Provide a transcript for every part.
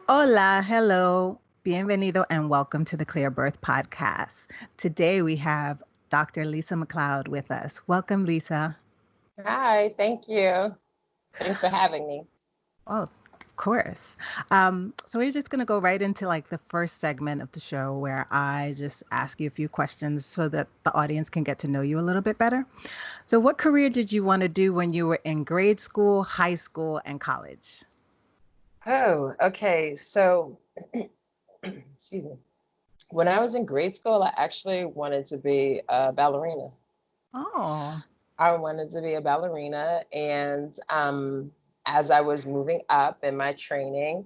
Hola, hello, bienvenido, and welcome to the Clearbirth Podcast. Today we have Dr. Lisa McLeod with us. Welcome, Lisa. Hi, thank you. Thanks for having me. Oh, of course. So we're just going to go right into like the first segment of the show where I just ask you a few questions so that the audience can get to know you a little bit better. So what career did you want to do when you were in grade school, high school, and college? Oh, okay. So, excuse me. When I was in grade school, I actually wanted to be a ballerina. Oh. I wanted to be a ballerina. And as I was moving up in my training,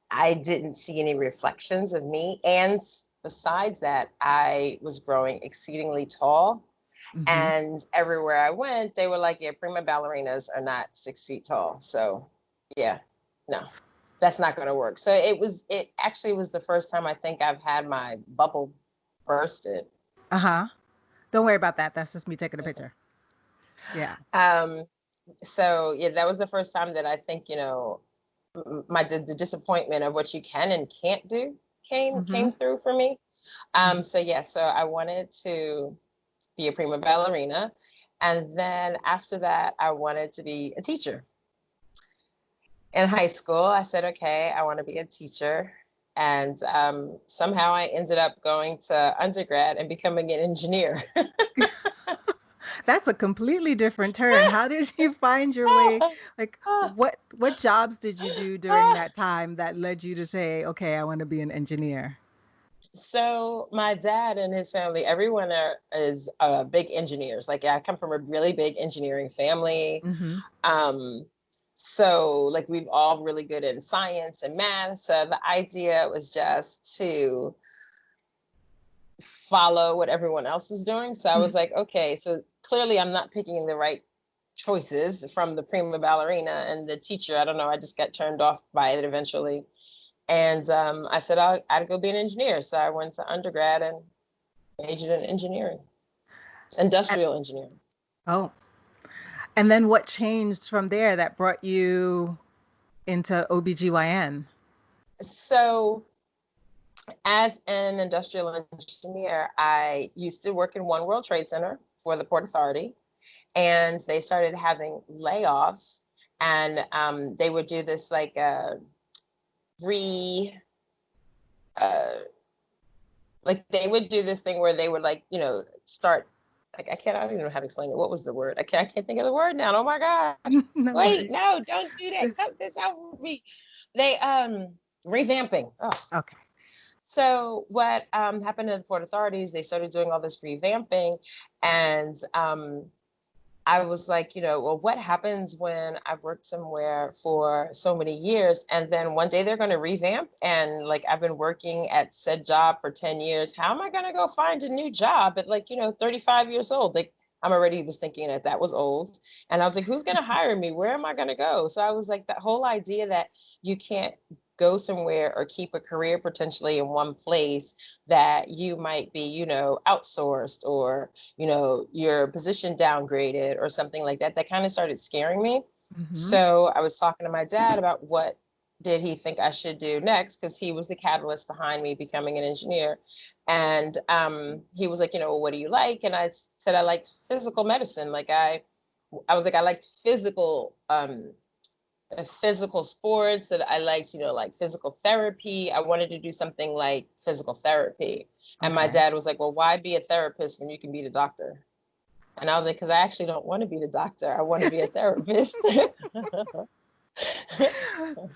I didn't see any reflections of me. And besides that, I was growing exceedingly tall. Mm-hmm. And everywhere I went, they were like, yeah, prima ballerinas are not 6 feet tall. So, yeah, no, that's not going to work. So it actually was the first time I think I've had my bubble bursted. Uh-huh. Don't worry about that. That's just me taking a picture. Yeah. So yeah, that was the first time that I think, the disappointment of what you can and can't do came through for me. So I wanted to be a prima ballerina. And then after that, I wanted to be a teacher. In high school, I said, okay, I want to be a teacher. And somehow I ended up going to undergrad and becoming an engineer. That's a completely different turn. How did you find your way? Like, what jobs did you do during that time that led you to say, okay, I want to be an engineer? So my dad and his family, everyone is big engineers. Like I come from a really big engineering family. Mm-hmm. So like we've all really good in science and math. So the idea was just to follow what everyone else was doing. So I was like, okay, so clearly I'm not picking the right choices from the prima ballerina and the teacher. I don't know. I just got turned off by it eventually. And I said I'd go be an engineer. So I went to undergrad and majored in engineering, industrial engineering. Oh, and then what changed from there that brought you into OBGYN? So as an industrial engineer, I used to work in One World Trade Center for the Port Authority, and they started having layoffs, and they would do this like they would do this thing where they would start like I don't even know how to explain it. What was the word? I can't think of the word now. Oh my God. No Wait, worries. no, don't do that. Cut this out with me. They revamping. Oh. Okay. So what happened to the Port Authorities, they started doing all this revamping, and I was like, well, what happens when I've worked somewhere for so many years and then one day they're going to revamp and like I've been working at said job for 10 years. How am I going to go find a new job at 35 years old? Like I'm already was thinking that was old. And I was like, who's going to hire me? Where am I going to go? So I was like, that whole idea that you can't go somewhere or keep a career potentially in one place, that you might be, outsourced or, your position downgraded or something like that, that kind of started scaring me. Mm-hmm. So I was talking to my dad about what did he think I should do next, because he was the catalyst behind me becoming an engineer. And he was like, well, what do you like? And I said I liked physical medicine. Like I was like, I liked physical sports, that I liked, like physical therapy. I wanted to do something like physical therapy. And my dad was like, well, why be a therapist when you can be the doctor? And I was like, because I actually don't want to be the doctor. I want to be a therapist.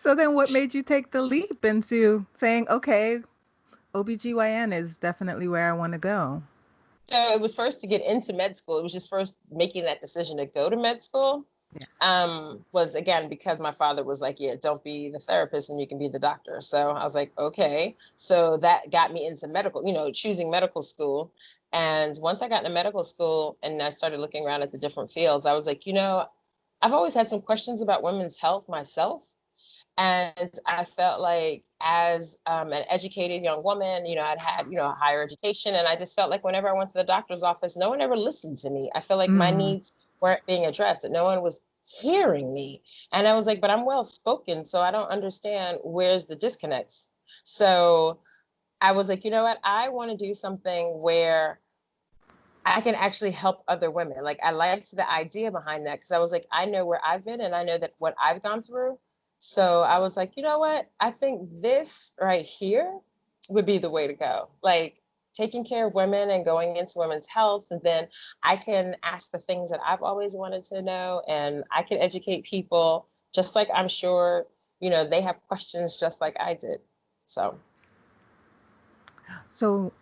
So then what made you take the leap into saying, okay, OBGYN is definitely where I want to go? So it was first to get into med school. It was just first making that decision to go to med school. Yeah. Was again because my father was like, yeah, don't be the therapist when you can be the doctor. So I was like, okay. So that got me into medical, choosing medical school. And once I got into medical school and I started looking around at the different fields, I was like, I've always had some questions about women's health myself. And I felt like as an educated young woman, I'd had, higher education. And I just felt like whenever I went to the doctor's office, no one ever listened to me. I feel like my needs weren't being addressed, that no one was hearing me. And I was like, but I'm well spoken, so I don't understand where's the disconnects. So I was like, you know what? I want to do something where I can actually help other women. Like, I liked the idea behind that, because I was like, I know where I've been and I know that what I've gone through. So I was like, you know what? I think this right here would be the way to go. Like, taking care of women and going into women's health. And then I can ask the things that I've always wanted to know, and I can educate people, just like I'm sure, they have questions just like I did. So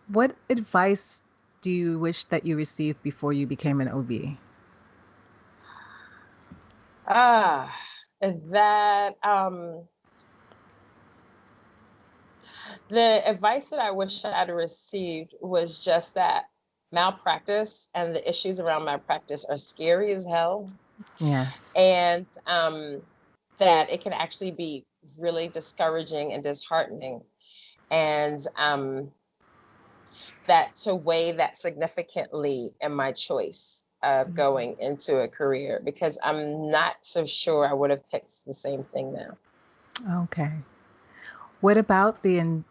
what advice do you wish that you received before you became an OB? The advice that I wish I'd received was just that malpractice and the issues around malpractice are scary as hell. Yes. And that it can actually be really discouraging and disheartening. And that to weigh that significantly in my choice of going into a career, because I'm not so sure I would have picked the same thing now. Okay. What about the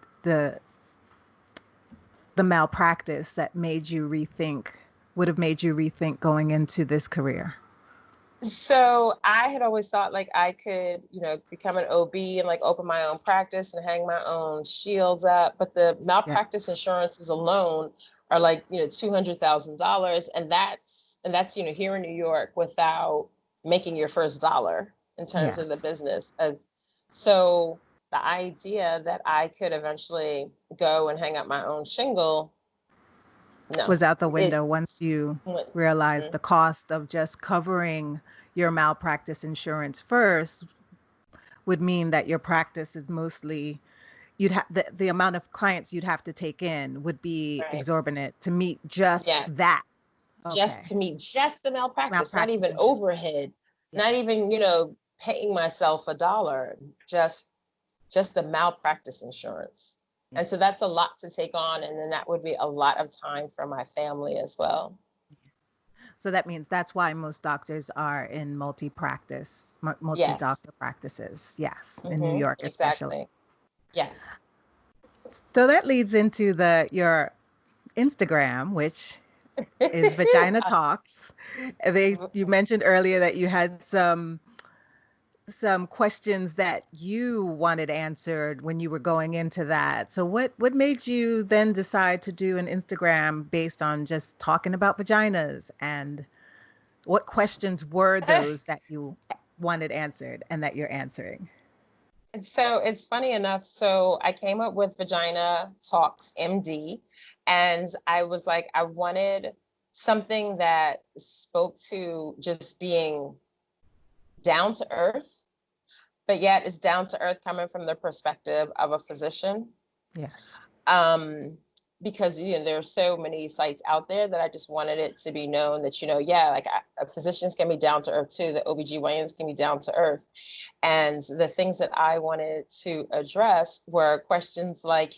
malpractice that would have made you rethink going into this career? So I had always thought like I could, become an OB and like open my own practice and hang my own shields up. But the malpractice insurances alone are like, $200,000. And that's, here in New York without making your first dollar in terms of the business. So the idea that I could eventually go and hang up my own shingle was out the window once you realized the cost of just covering your malpractice insurance first would mean that your practice is mostly, the amount of clients you'd have to take in would be exorbitant to meet just that. Just to meet just the malpractice, not even overhead, not even, paying myself $1, just the malpractice insurance. And so that's a lot to take on. And then that would be a lot of time for my family as well. So that means that's why most doctors are in multi-doctor practices. Yes. In New York, especially. Yes. So that leads into your Instagram, which is Vagina Talks. You mentioned earlier that you had some questions that you wanted answered when you were going into that. So what made you then decide to do an Instagram based on just talking about vaginas, and what questions were those that you wanted answered and that you're answering? So it's funny enough. So I came up with Vagina Talks MD, and I was like, I wanted something that spoke to just being down to earth, but yet it's down to earth coming from the perspective of a physician. Yes. Because there are so many sites out there that I just wanted it to be known that physicians can be down to earth too. The OBGYNs can be down to earth. And the things that I wanted to address were questions like,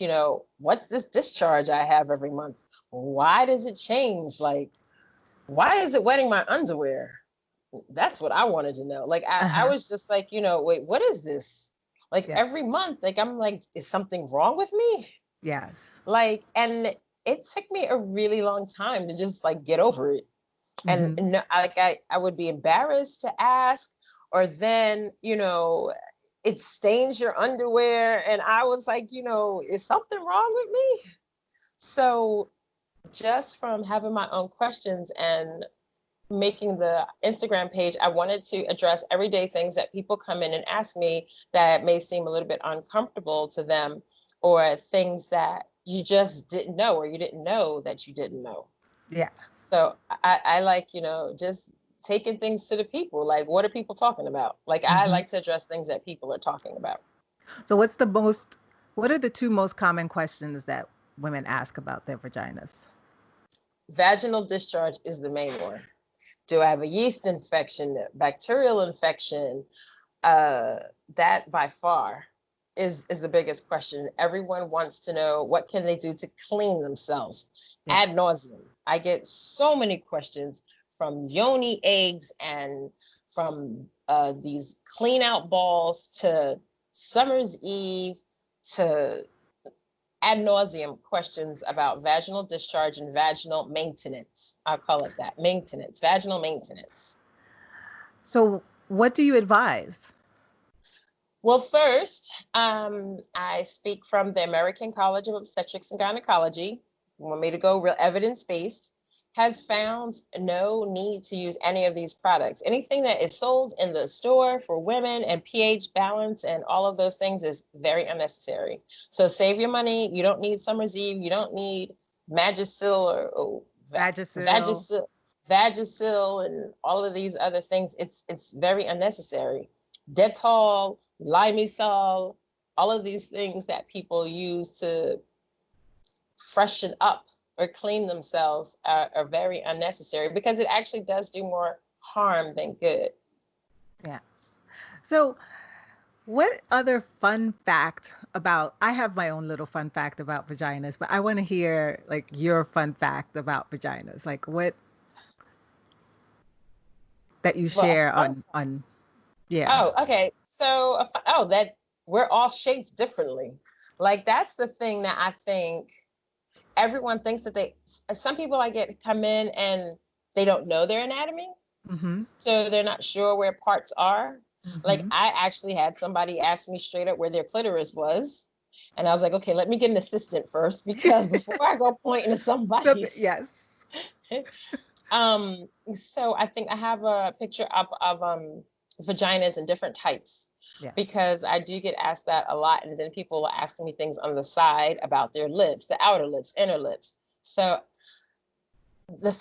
what's this discharge I have every month? Why does it change? Like, why is it wetting my underwear? That's what I wanted to know. Like, I was just like, wait, what is this? Like every month, like, I'm like, is something wrong with me? Yeah. Like, and it took me a really long time to just like get over it. And I would be embarrassed to ask, or then, it stains your underwear. And I was like, is something wrong with me? So just from having my own questions and making the Instagram page, I wanted to address everyday things that people come in and ask me that may seem a little bit uncomfortable to them, or things that you just didn't know, or you didn't know that you didn't know. Yeah. So I like, just taking things to the people. Like, what are people talking about? Like, I like to address things that people are talking about. So what are the two most common questions that women ask about their vaginas? Vaginal discharge is the main one. Do I have a yeast infection, bacterial infection? That by far is the biggest question. Everyone wants to know, what can they do to clean themselves? Yes. Ad nauseum. I get so many questions from yoni eggs and from these clean out balls to summer's eve to ad nauseum questions about vaginal discharge and vaginal maintenance. I'll call it that, maintenance, vaginal maintenance. So what do you advise? Well, first, I speak from the American College of Obstetrics and Gynecology. You want me to go real evidence-based, has found no need to use any of these products. Anything that is sold in the store for women and pH balance and all of those things is very unnecessary. So save your money. You don't need Summer's Eve. You don't need Vagisil or Vagisil and all of these other things. It's very unnecessary. Dettol, Lymesol, all of these things that people use to freshen up or clean themselves are very unnecessary because it actually does do more harm than good. Yes. So what other fun fact about, I have my own little fun fact about vaginas, but I want to hear like your fun fact about vaginas, like what that you share on, yeah. Oh, okay. So, that we're all shaped differently. Like that's the thing that I think everyone thinks that some people I get come in and they don't know their anatomy. Mm-hmm. So they're not sure where parts are. Mm-hmm. Like I actually had somebody ask me straight up where their clitoris was. And I was like, okay, let me get an assistant first because before I go pointing to somebody. Yes. So I think I have a picture up of vaginas in different types. Yeah. Because I do get asked that a lot. And then people are asking me things on the side about their lips, the outer lips, inner lips. So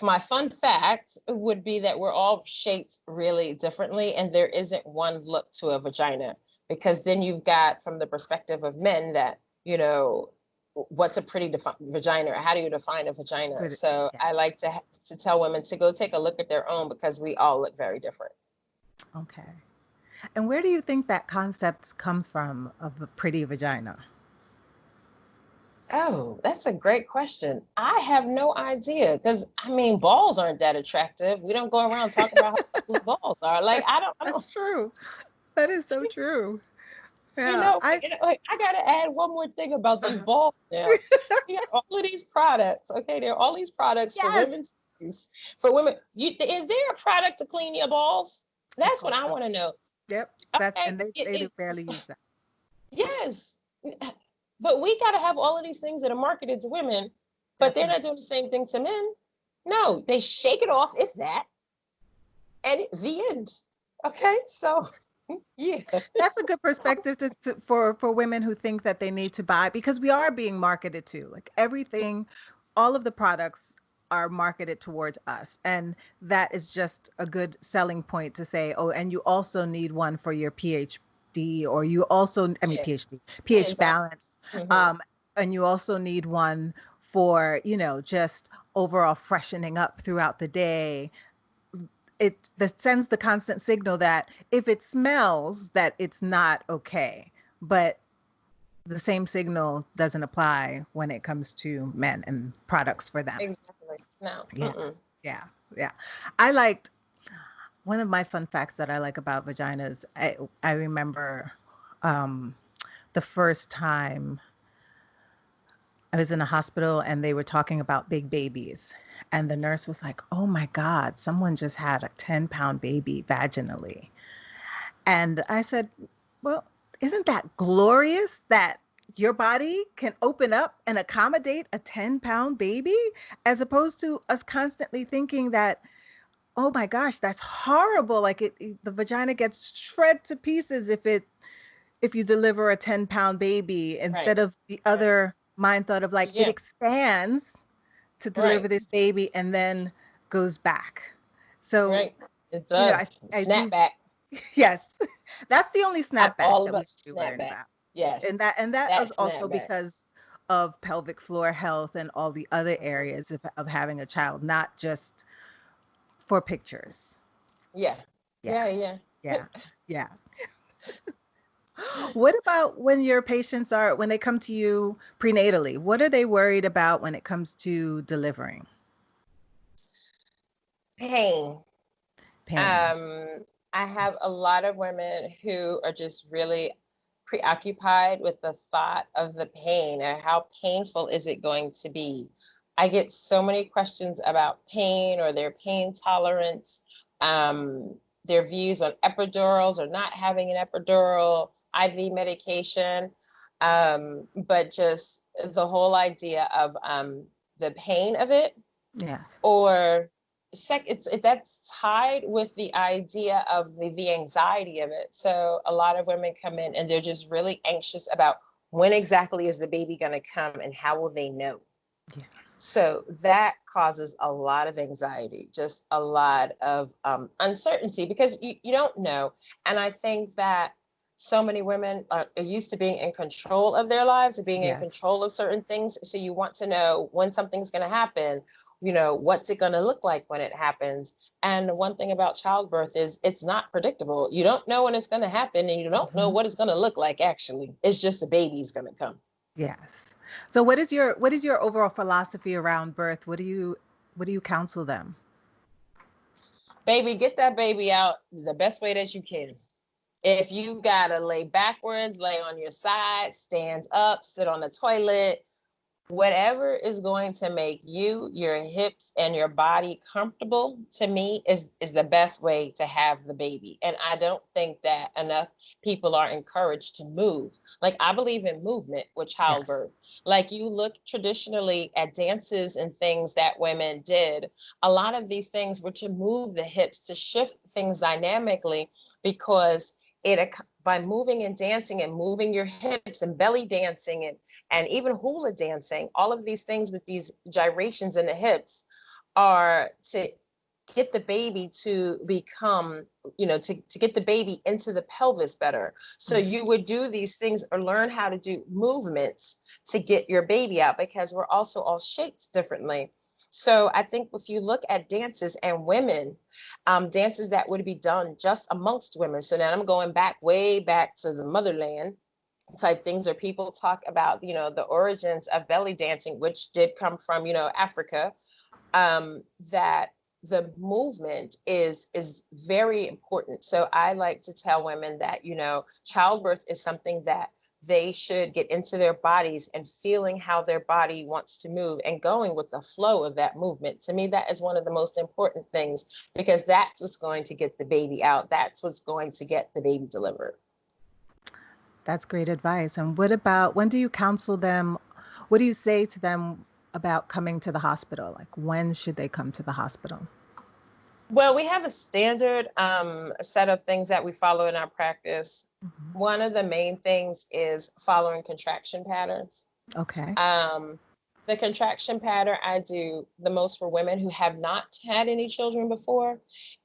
my fun fact would be that we're all shaped really differently. And there isn't one look to a vagina, because then you've got from the perspective of men that, you know, what's a pretty vagina, or how do you define a vagina? So yeah. I like to tell women to go take a look at their own because we all look very different. Okay. And where do you think that concept comes from of a pretty vagina? Oh, that's a great question. I have no idea because, I mean, balls aren't that attractive. We don't go around talking about how ugly balls are. Like, I don't. That's true. That is so true. Yeah. I got to add one more thing about these balls now. You got all of these products. Okay, there are all these products for women's use. For women, is there a product to clean your balls? That's what I want to know. Yep. And they barely use that. Yes. But we got to have all of these things that are marketed to women, but they're not doing the same thing to men. No, they shake it off, if that, and the end. Okay, so yeah. That's a good perspective for women who think that they need to buy, because we are being marketed to. Like everything, all of the products are marketed towards us. And that is just a good selling point to say, oh, and you also need one for your PhD, or you also, pH balance. Mm-hmm. And you also need one for, just overall freshening up throughout the day. That sends the constant signal that if it smells, that it's not okay. But the same signal doesn't apply when it comes to men and products for them. Exactly. No. Yeah. Yeah. I liked one of my fun facts that I like about vaginas. I remember the first time I was in a hospital and they were talking about big babies. And the nurse was like, oh my God, someone just had a 10-pound baby vaginally. And I said, well, isn't that glorious that your body can open up and accommodate a 10-pound baby, as opposed to us constantly thinking that, oh my gosh, that's horrible. Like the vagina gets shred to pieces if you deliver a 10-pound baby, instead of the other mind thought of like, it expands to deliver this baby and then goes back. So it does. Snap back. Yes. That's the only snapback that we should learn about. Yes. And that is also because of pelvic floor health and all the other areas of having a child, not just for pictures. Yeah. What about when your patients when they come to you prenatally? What are they worried about when it comes to delivering? Pain. I have a lot of women who are just really preoccupied with the thought of the pain and how painful is it going to be. I get so many questions about pain or their pain tolerance, their views on epidurals or not having an epidural, IV medication, but just the whole idea of the pain of it. Yes. Or that's tied with the idea of the anxiety of it. So a lot of women come in and they're just really anxious about when exactly is the baby going to come and how will they know. Yes. So that causes a lot of anxiety, just a lot of uncertainty, because you don't know. And I think that so many women are used to being in control of their lives, or being in Yes. control of certain things. So you want to know when something's going to happen, what's it going to look like when it happens. And the one thing about childbirth is it's not predictable. You don't know when it's going to happen, and you don't know what it's going to look like. Actually, it's just a baby's going to come. Yes. So what is your overall philosophy around birth? What do you counsel them? Baby, get that baby out the best way that you can. If you gotta lay backwards, lay on your side, stand up, sit on the toilet, whatever is going to make you, your hips, and your body comfortable, to me, is the best way to have the baby. And I don't think that enough people are encouraged to move. Like, I believe in movement with childbirth. Yes. Like, you look traditionally at dances and things that women did, a lot of these things were to move the hips, to shift things dynamically, because by moving and dancing and moving your hips and belly dancing and even hula dancing, all of these things with these gyrations in the hips are to get the baby to become, to get the baby into the pelvis better. So you would do these things or learn how to do movements to get your baby out, because we're also all shaped differently. So I think if you look at dances and women, dances that would be done just amongst women. So now I'm going way back to the motherland type things, where people talk about, the origins of belly dancing, which did come from, Africa, that the movement is very important. So I like to tell women that, childbirth is something that they should get into their bodies and feeling how their body wants to move and going with the flow of that movement. To me, that is one of the most important things, because that's what's going to get the baby out. That's what's going to get the baby delivered. That's great advice. And what about, when do you counsel them? What do you say to them about coming to the hospital? Like, when should they come to the hospital? Well, we have a standard set of things that we follow in our practice. Mm-hmm. One of the main things is following contraction patterns. Okay. The contraction pattern I do the most for women who have not had any children before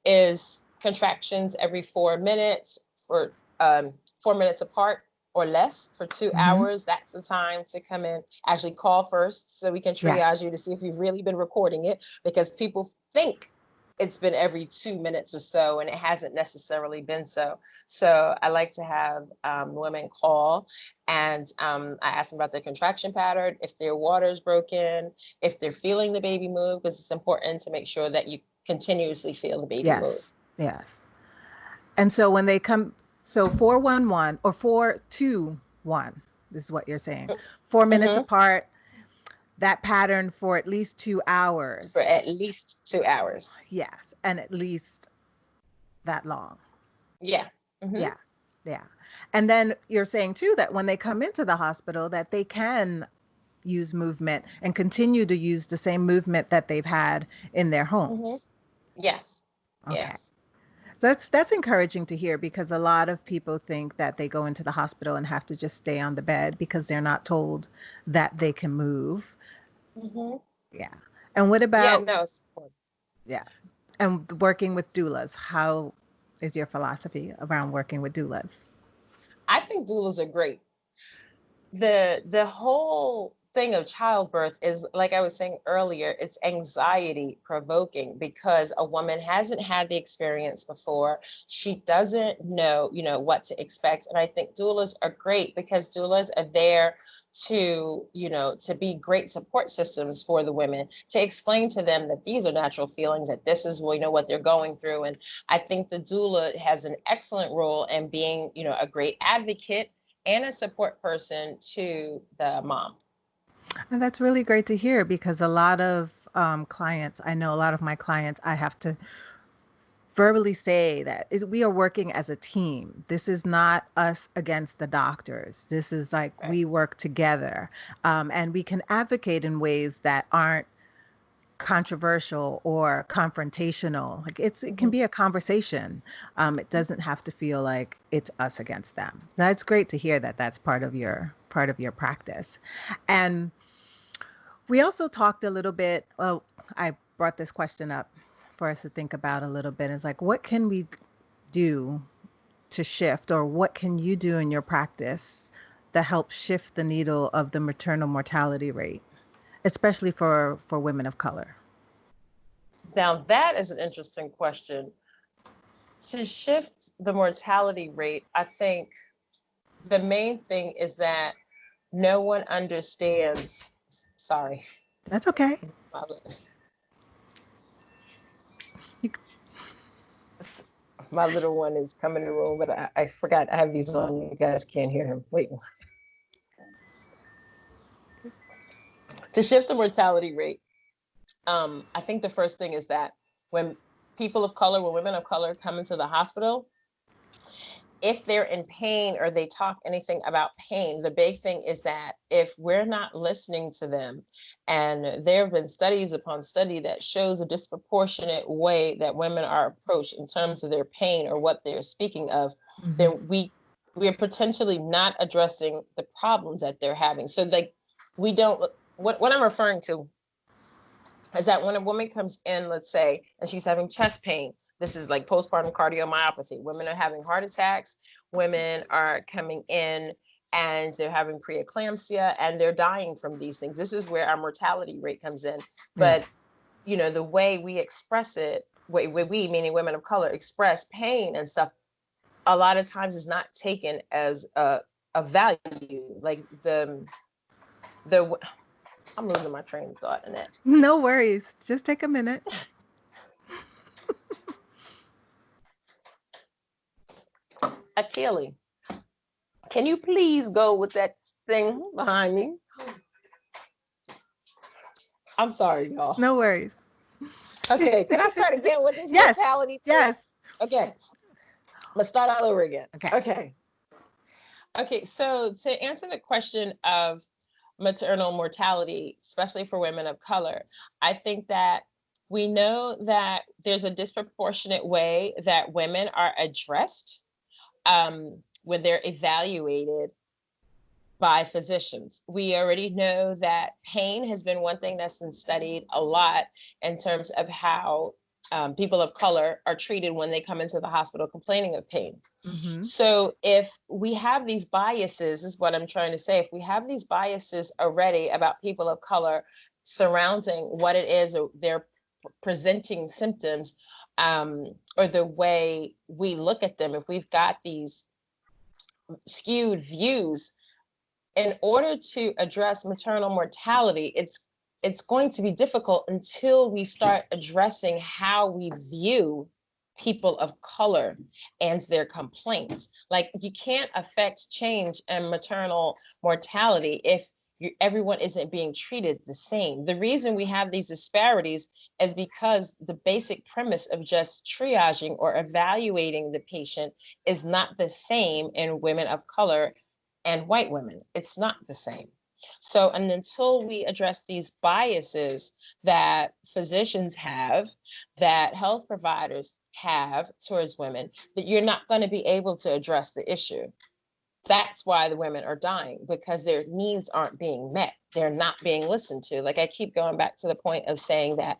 is contractions every 4 minutes for 4 minutes apart or less for 2 hours. That's the time to come in. Actually, call first so we can triage you to see if you've really been recording it, because people think it's been every 2 minutes or so, and it hasn't necessarily been so. So I like to have women call, and I ask them about their contraction pattern, if their water is broken, if they're feeling the baby move, because it's important to make sure that you continuously feel the baby move. Yes. And so when they come, so 411 or 421, this is what you're saying, 4 minutes apart, that pattern for at least 2 hours. For at least 2 hours. Yes. And at least that long. Yeah. Mm-hmm. Yeah. And then you're saying too, that when they come into the hospital, that they can use movement and continue to use the same movement that they've had in their homes. Yes. Okay. Yes. That's encouraging to hear, because a lot of people think that they go into the hospital and have to just stay on the bed because they're not told that they can move. Yeah. And what about and working with doulas? How is your philosophy around working with doulas? I think doulas are great. The whole thing of childbirth is, like I was saying earlier, it's anxiety provoking because a woman hasn't had the experience before. She doesn't know, what to expect. And I think doulas are great because doulas are there to, to be great support systems for the women, to explain to them that these are natural feelings, that this is, what they're going through. And I think the doula has an excellent role in being, a great advocate and a support person to the mom. And that's really great to hear because a lot of clients, I know a lot of my clients, I have to verbally say that we are working as a team. This is not us against the doctors. This is like Right. we work together, and we can advocate in ways that aren't controversial or confrontational. Like it can be a conversation. It doesn't have to feel like it's us against them. That's great to hear that that's part of your practice. And we also talked a little bit, well, I brought this question up for us to think about a little bit. It's like, what can we do to shift, or what can you do in your practice that helps shift the needle of the maternal mortality rate, especially for women of color? Now, that is an interesting question. To shift the mortality rate, I think the main thing is that no one understands. Sorry. That's okay. My little one is coming in the room, but I forgot I have these on. You guys can't hear him. Wait. To shift the mortality rate, I think the first thing is that when women of color come into the hospital, if they're in pain or they talk anything about pain, the big thing is that if we're not listening to them, and there have been studies upon study that shows a disproportionate way that women are approached in terms of their pain or what they're speaking of, then we are potentially not addressing the problems that they're having. So like what I'm referring to is that when a woman comes in, let's say, and she's having chest pain, this is like postpartum cardiomyopathy. Women are having heart attacks. Women are coming in and they're having preeclampsia and they're dying from these things. This is where our mortality rate comes in. But, the way we express it, we, meaning women of color, express pain and stuff, a lot of times is not taken as a value. Like I'm losing my train of thought, Annette. No worries. Just take a minute. Achille, can you please go with that thing behind me? I'm sorry, y'all. No worries. Okay, can I start again with this mortality thing? Yes. Okay. I'm gonna start all over again. Okay, so to answer the question of maternal mortality, especially for women of color, I think that we know that there's a disproportionate way that women are addressed when they're evaluated by physicians. We already know that pain has been one thing that's been studied a lot in terms of how people of color are treated when they come into the hospital complaining of pain. So if we have these biases, is what I'm trying to say, if we have these biases already about people of color surrounding what it is or they're presenting symptoms, or the way we look at them, if we've got these skewed views, in order to address maternal mortality, it's going to be difficult until we start addressing how we view people of color and their complaints. Like, you can't affect change in maternal mortality if everyone isn't being treated the same. The reason we have these disparities is because the basic premise of just triaging or evaluating the patient is not the same in women of color and white women. It's not the same. So, and until we address these biases that physicians have, that health providers have towards women, that you're not going to be able to address the issue. That's why the women are dying, because their needs aren't being met. They're not being listened to. Like, I keep going back to the point of saying that,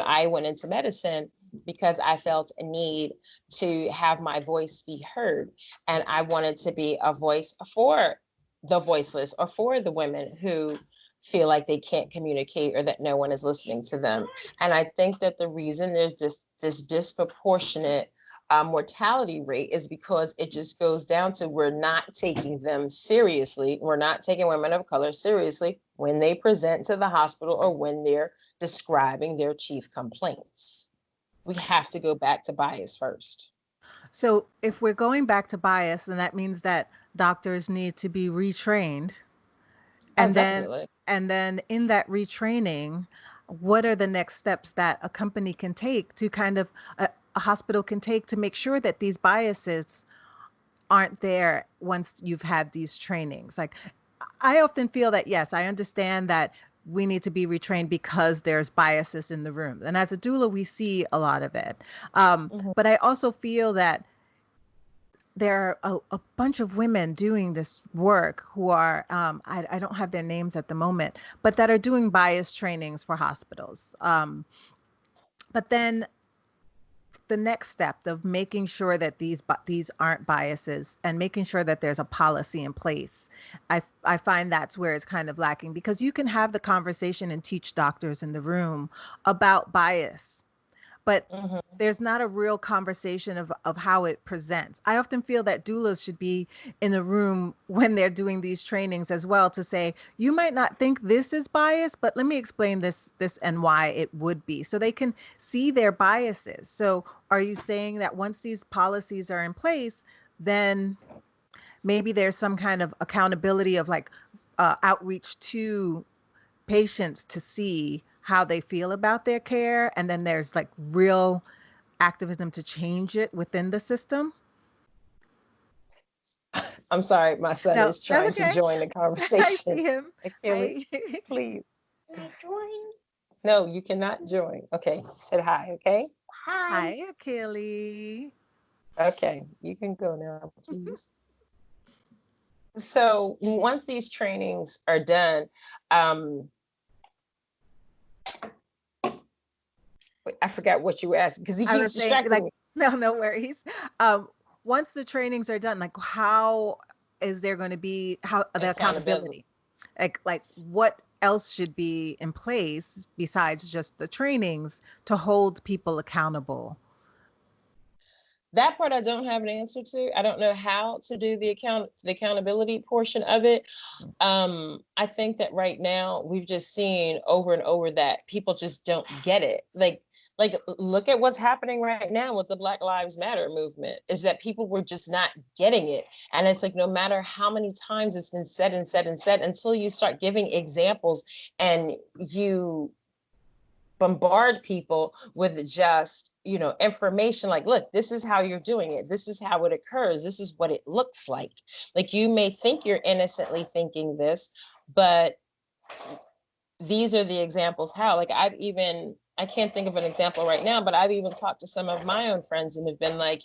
I went into medicine because I felt a need to have my voice be heard. And I wanted to be a voice for the voiceless, or for the women who feel like they can't communicate or that no one is listening to them. And I think that the reason there's this disproportionate mortality rate is because it just goes down to we're not taking them seriously. We're not taking women of color seriously when they present to the hospital or when they're describing their chief complaints. We have to go back to bias first. So if we're going back to bias, then that means that doctors need to be retrained. And then in that retraining, what are the next steps that a company can take to kind of a hospital can take to make sure that these biases aren't there once you've had these trainings? Like, I often feel that, yes, I understand that we need to be retrained because there's biases in the room. And as a doula, we see a lot of it. But I also feel that there are a bunch of women doing this work who are, I don't have their names at the moment, but that are doing bias trainings for hospitals. But then the next step of making sure that these aren't biases and making sure that there's a policy in place, I find that's where it's kind of lacking, because you can have the conversation and teach doctors in the room about bias, but there's not a real conversation of how it presents. I often feel that doulas should be in the room when they're doing these trainings as well, to say, you might not think this is bias, but let me explain this and why it would be, so they can see their biases. So are you saying that once these policies are in place, then maybe there's some kind of accountability of like outreach to patients to see how they feel about their care, and then there's like real activism to change it within the system? I'm sorry, my son is trying to join the conversation. I see him. Achilles, please. No, you cannot join. Okay, say hi, okay? Hi, Achilles. Okay, you can go now, please. So once these trainings are done, I forgot what you were asking because he keeps distracting me. No worries. Once the trainings are done, like, how is there going to be the accountability? Like what else should be in place besides just the trainings to hold people accountable? That part I don't have an answer to. I don't know how to do the accountability portion of it. I think that right now we've just seen over and over that people just don't get it. Like look at what's happening right now with the Black Lives Matter movement, is that people were just not getting it. And it's like, no matter how many times it's been said and said and said, until you start giving examples and you bombard people with just, information like, look, this is how you're doing it. This is how it occurs. This is what it looks like. Like, you may think you're innocently thinking this, but these are the examples how. Like, I can't think of an example right now, but I've even talked to some of my own friends and have been like,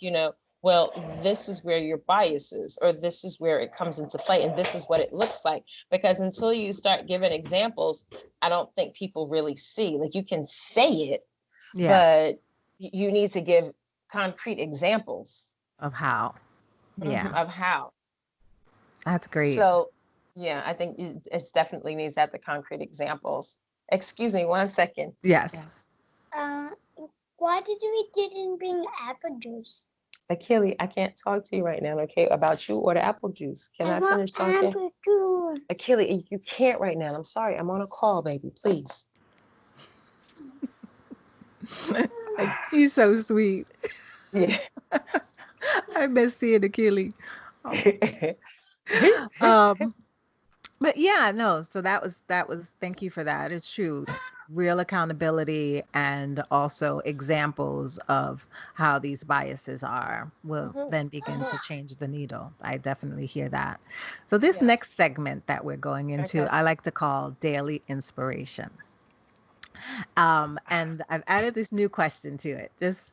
well, this is where your bias is, or this is where it comes into play, and this is what it looks like. Because until you start giving examples, I don't think people really see. Like, you can say it, but you need to give concrete examples of how. Of how. That's great. So, yeah, I think it definitely needs to have the concrete examples. Excuse me, 1 second. Yes. Why didn't bring apple juice? Achilles, I can't talk to you right now, okay, about you or the apple juice. Can I finish talking? Apple juice. Achilles, you can't right now. I'm sorry. I'm on a call, baby. Please. He's so sweet. Yeah. I miss seeing Achilles. But yeah, no. So that was. Thank you for that. It's true. Real accountability and also examples of how these biases will then begin to change the needle. I definitely hear that. So this next segment that we're going into, I like to call Daily Inspiration. And I've added this new question to it. Just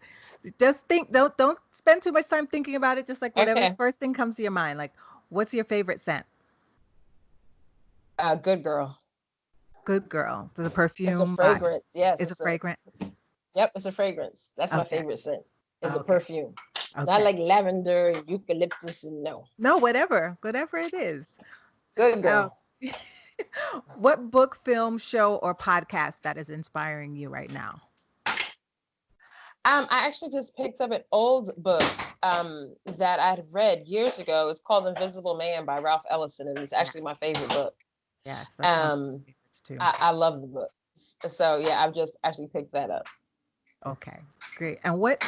think. Don't spend too much time thinking about it. Just like whatever the first thing comes to your mind. Like, what's your favorite scent? Good girl. Good girl. It's a perfume. It's a fragrance. Yes. It's a fragrance. Yep, it's a fragrance. That's my favorite scent. It's a perfume. Okay. Not like lavender and eucalyptus and no. No, whatever it is. Good girl. What book, film, show, or podcast that is inspiring you right now? I actually just picked up an old book that I had read years ago. It's called Invisible Man by Ralph Ellison, and it's actually my favorite book. Yes, that's one of my Um, favorites too. I love the book. So yeah, I've just actually picked that up. Okay, great. And what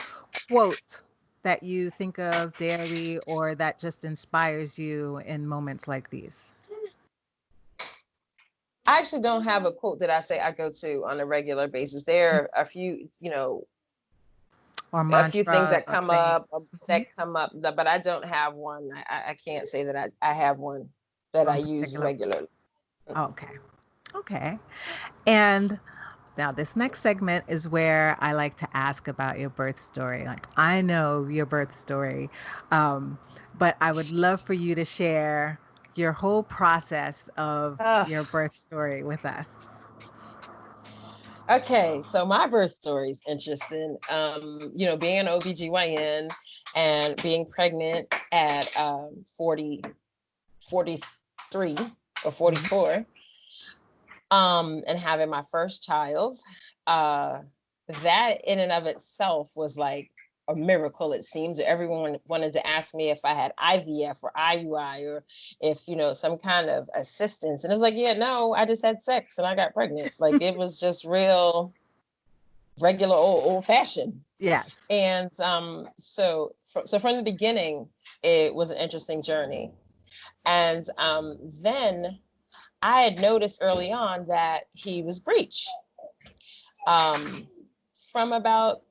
quote that you think of daily or that just inspires you in moments like these? I actually don't have a quote that I say I go to on a regular basis. There are a few, Or a few things mantra that or come saying? up but I don't have one. I can't say that I have one that I One use particular. regularly. Okay. Okay. And now this next segment is where I like to ask about your birth story. Like I know your birth story, but I would love for you to share your whole process of Ah. your birth story with us. Okay, so my birth story is interesting. Being an OBGYN and being pregnant at 43 or 44, and having my first child, that in and of itself was like a miracle, it seems. Everyone wanted to ask me if I had IVF or IUI or if, some kind of assistance. And it was like, yeah, no, I just had sex and I got pregnant. Like it was just real regular old fashioned. Yes. And so from the beginning, it was an interesting journey. And then I had noticed early on that he was breech from about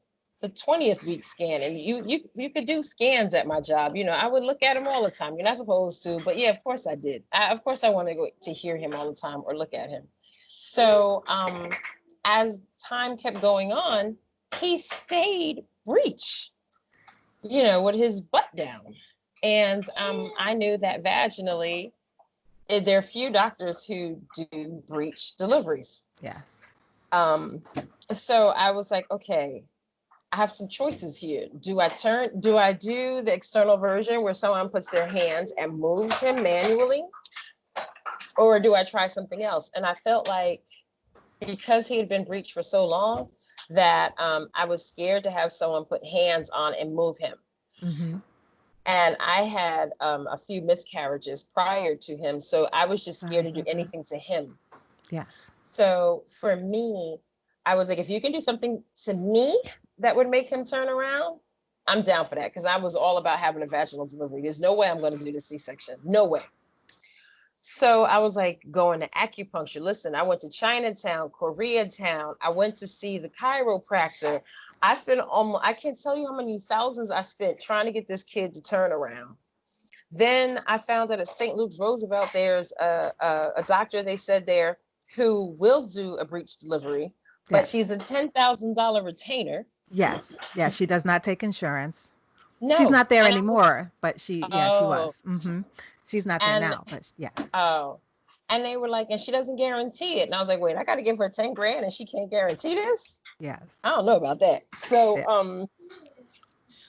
the 20th week scan. And you could do scans at my job. I would look at him all the time. You're not supposed to, but yeah, of course I did. Of course I wanted to hear him all the time or look at him. So as time kept going on, he stayed breech, with his butt down. And I knew that vaginally, there are few doctors who do breech deliveries. Yes. So I was like, okay, I have some choices here. Do I do the external version where someone puts their hands and moves him manually? Or do I try something else? And I felt like because he had been breech for so long that I was scared to have someone put hands on and move him. Mm-hmm. And I had a few miscarriages prior to him. So I was just scared to do anything to him. Yes. So for me, I was like, if you can do something to me that would make him turn around, I'm down for that. Because I was all about having a vaginal delivery. There's no way I'm going to do the C-section. No way. So I was like going to acupuncture. Listen, I went to Chinatown, Koreatown. I went to see the chiropractor. I spent I can't tell you how many thousands I spent trying to get this kid to turn around. Then I found out at St. Luke's Roosevelt, there's a doctor, they said there, who will do a breech delivery, but Yes. she's a $10,000 retainer. Yes. Yes. She does not take insurance. No. She's not there And anymore, but she was. Oh. Mm-hmm. She's not there And- now, but yes. Oh. And they were like, and she doesn't guarantee it. And I was like, wait, I got to give her 10 grand and she can't guarantee this? Yes. I don't know about that. So, Yeah.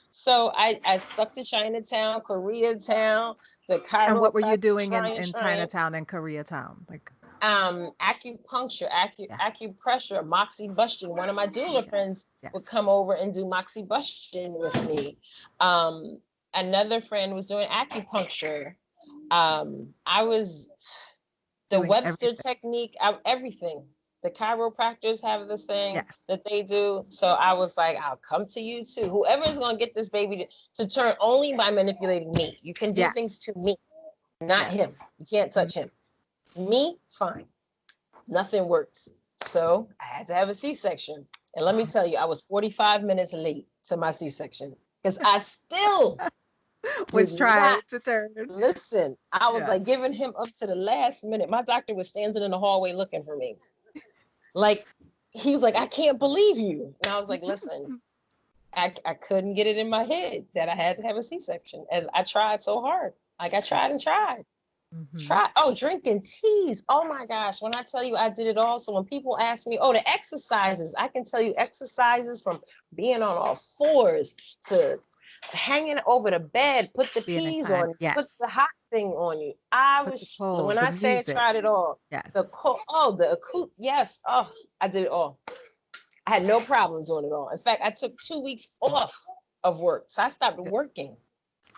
So I stuck to Chinatown, Koreatown, the chiropractor. And what were you doing in trying. Chinatown and Koreatown? Like, Acupuncture, acupressure, moxibustion. One of my doula friends yes. would come over and do moxibustion with me. Another friend was doing acupuncture. I was the Doing Webster everything. technique, everything. The chiropractors have this thing Yes. that they do. So I was like, I'll come to you too. Whoever is going to get this baby to turn only by manipulating me. You can do Yes. things to me, not Yes. him. You can't touch him. Me, fine. Nothing worked. So I had to have a C-section. And let me tell you, I was 45 minutes late to my C-section because I still was did trying not to turn. listen. I was Yeah. like giving him up to the last minute. My doctor was standing in the hallway looking for me. Like, he was like, I can't believe you. And I was like, listen, I couldn't get it in my head that I had to have a C-section as I tried so hard. Like I tried and tried. Mhm. Drinking teas. Oh my gosh. When I tell you I did it all. So when people ask me, the exercises, I can tell you exercises from being on all fours to hanging over the bed, put the Being peas inside. on you, Yes. put the hot thing on you. Put the cold, When the I say I music. tried it all, Yes. yes, I did it all. I had no problems doing it all. In fact, I took 2 weeks off of work. So I stopped working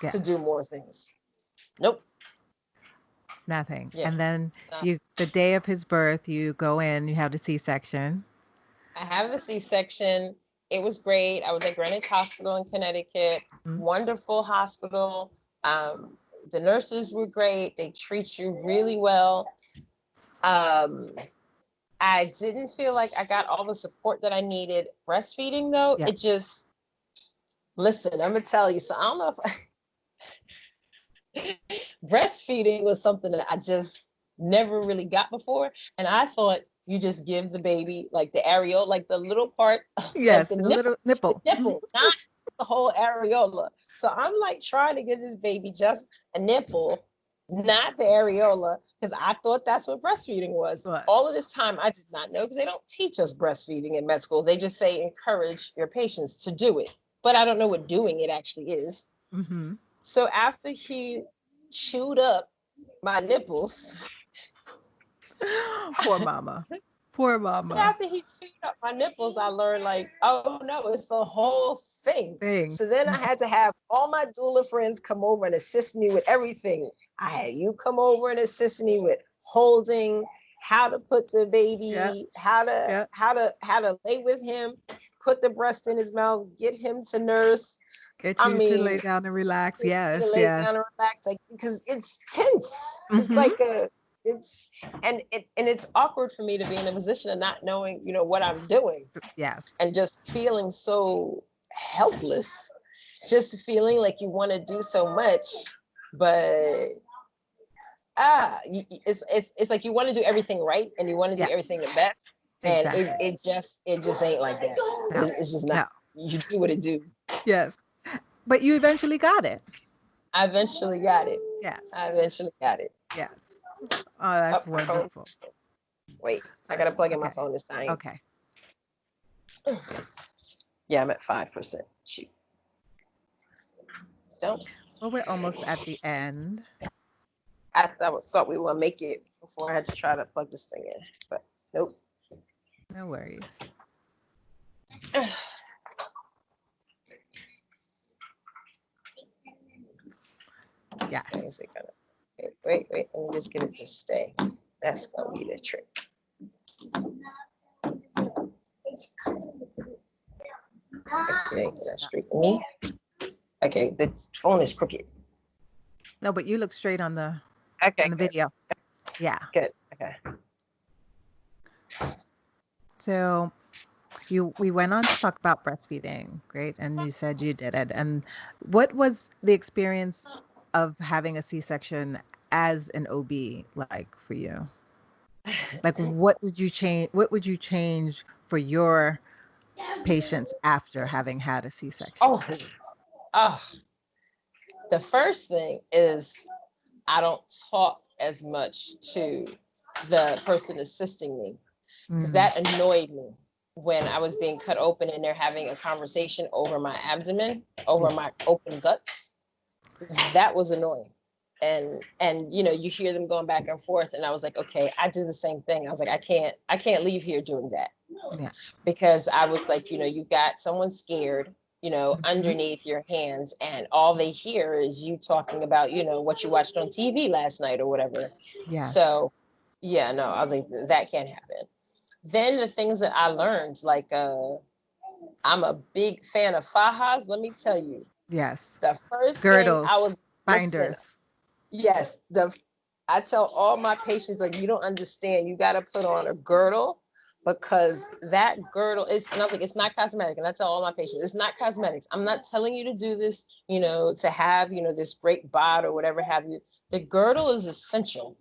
Yeah. to do more things. Nope. Nothing. Yeah. And then the day of his birth, you go in, you have the C-section. I have a C-section. It was great. I was at Greenwich Hospital in Connecticut. Mhm. Wonderful hospital. The nurses were great. They treat you really well. I didn't feel like I got all the support that I needed. Breastfeeding, though, Yeah. it just, listen, I'm going to tell you. So I don't know if breastfeeding was something that I just never really got before. And I thought you just give the baby like the areola, like the little part Yes, of the the little nipple. The nipple, not the whole areola. So I'm like trying to give this baby just a nipple, not the areola, because I thought that's what breastfeeding was. What? All of this time I did not know, because they don't teach us breastfeeding in med school. They just say encourage your patients to do it. But I don't know what doing it actually is. Mm-hmm. So after he chewed up my nipples, Poor mama. Poor mama. after he chewed up my nipples, I learned like, oh no, it's the whole thing. So then I had to have all my doula friends come over and assist me with everything. I had you come over and assist me with holding, how to put the baby, how to lay with him, put the breast in his mouth, get him to nurse. Get you to lay down and relax. Yes. Lay down and relax, like, because it's tense. It's like it's awkward for me to be in a position of not knowing, what I'm doing. Yes. And just feeling so helpless, just feeling like you want to do so much, but it's like you want to do everything right and you want to do everything the best. And it just ain't like that. No. It's just not. No. You do what it do. Yes. But you eventually got it. I eventually got it. Yeah. I eventually got it. Yeah. Oh, that's wonderful. Wait, I gotta plug in my phone this time. Okay. Yeah, I'm at 5%. Shoot. Don't. Well, we're almost at the end. I thought we were gonna make it before I had to try to plug this thing in, but nope. No worries. Yeah. Wait. Let me just get it to stay. That's gonna be the trick. Okay, that's straight to me. Okay, the phone is crooked. No, but you look straight on the video. Yeah. Good. Okay. So we went on to talk about breastfeeding, great, and you said you did it. And what was the experience of having a C-section as an OB like for you? Like, what would you change for your patients after having had a C-section? The first thing is I don't talk as much to the person assisting me, because that annoyed me when I was being cut open and they're having a conversation over my abdomen, over my open guts. That was annoying. And you hear them going back and forth, and I was like, okay, I do the same thing. I was like, I can't leave here doing that. Yeah. Because I was like, you got someone scared, underneath your hands, and all they hear is you talking about, what you watched on TV last night or whatever. Yeah. So yeah, no, I was like, that can't happen. Then the things that I learned, like, I'm a big fan of fajas. Let me tell you. Yes. The first girdles, thing I was binders. Yes. I tell all my patients, like, you don't understand. You got to put on a girdle, because that girdle is, and I was like, it's not cosmetic. And I tell all my patients, it's not cosmetics. I'm not telling you to do this, to have, this great bod or whatever have you. The girdle is essential,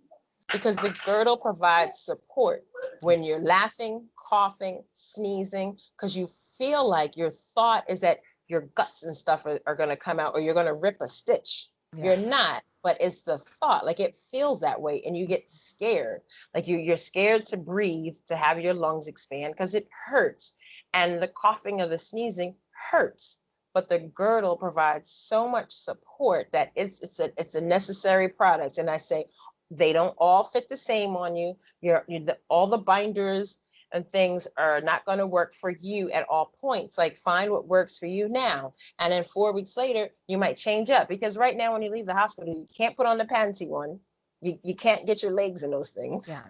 because the girdle provides support when you're laughing, coughing, sneezing, because you feel like your thought is that your guts and stuff are going to come out, or you're going to rip a stitch. Yeah. You're not, but it's the thought, like it feels that way, and you get scared. Like you're scared to breathe, to have your lungs expand, because it hurts. And the coughing or the sneezing hurts. but the girdle provides so much support that it's a necessary product. And I say, they don't all fit the same on you. All the binders and things are not going to work for you at all points. Like, find what works for you now. And then 4 weeks later, you might change up, because right now when you leave the hospital, you can't put on the panty one. You can't get your legs in those things. Yeah.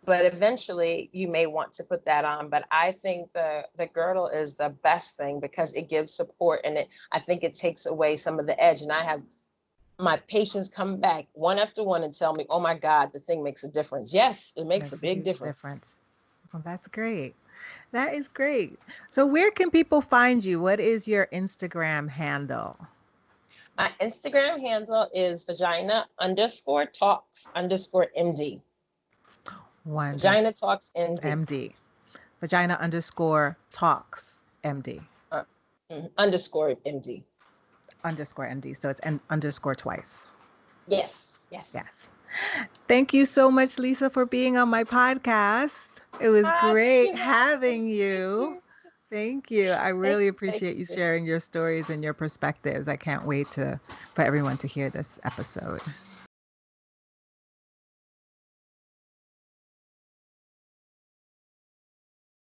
But eventually you may want to put that on. But I think the girdle is the best thing, because it gives support, and I think it takes away some of the edge. And I have my patients come back one after one and tell me, oh my God, the thing makes a difference. Yes, it makes a big difference. Well, that's great. That is great. So where can people find you? What is your Instagram handle? My Instagram handle is vagina_talks_MD. Vagina Talks MD. MD. Vagina_talks MD. Underscore MD. Underscore MD. So it's underscore twice. Yes. Thank you so much, Lisa, for being on my podcast. It was great having you. Thank you. I really appreciate you sharing your stories and your perspectives. I can't wait for everyone to hear this episode.